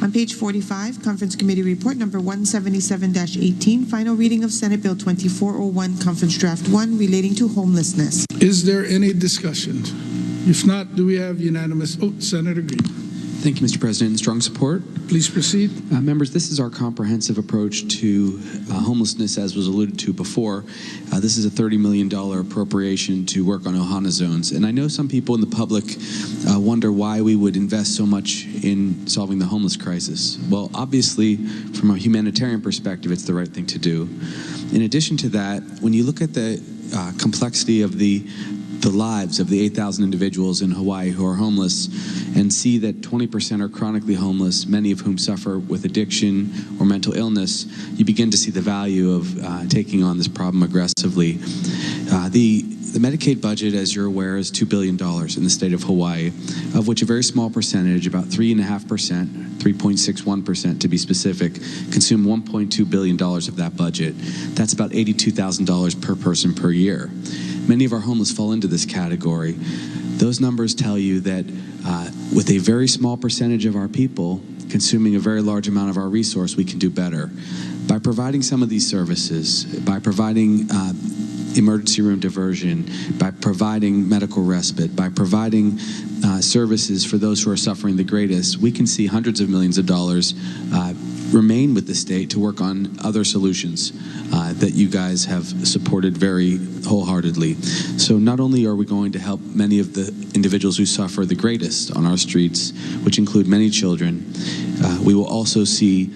On page 45, Conference Committee Report number 177-18, final reading of Senate Bill 2401, Conference Draft 1, relating to homelessness. Is there any discussion? If not, do we have unanimous? Senator Green. Thank you, Mr. President. Strong support. Please proceed. Members, this is our comprehensive approach to homelessness, as was alluded to before. This is a $30 million appropriation to work on Ohana zones. And I know some people in the public wonder why we would invest so much in solving the homeless crisis. Well, obviously, from a humanitarian perspective, it's the right thing to do. In addition to that, when you look at the complexity of the lives of the 8,000 individuals in Hawaii who are homeless and see that 20% are chronically homeless, many of whom suffer with addiction or mental illness, you begin to see the value of taking on this problem aggressively. The Medicaid budget, as you're aware, is $2 billion in the state of Hawaii, of which a very small percentage, about 3.5%, 3.61% to be specific, consume $1.2 billion of that budget. That's about $82,000 per person per year. Many of our homeless fall into this category. Those numbers tell you that with a very small percentage of our people consuming a very large amount of our resource, we can do better. By providing some of these services, by providing emergency room diversion, by providing medical respite, by providing services for those who are suffering the greatest, we can see hundreds of millions of dollars remain with the state to work on other solutions that you guys have supported very wholeheartedly. So not only are we going to help many of the individuals who suffer the greatest on our streets, which include many children, we will also see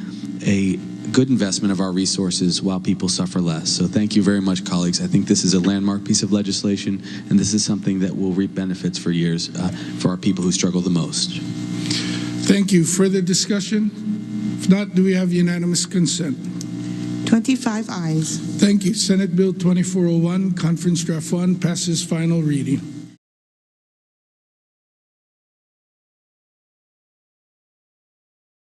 a good investment of our resources while people suffer less. So thank you very much, colleagues. I think this is a landmark piece of legislation, and this is something that will reap benefits for years for our people who struggle the most. Thank you. Further discussion? If not, do we have unanimous consent? 25 ayes. Thank you. Senate Bill 2401, Conference Draft 1, passes final reading.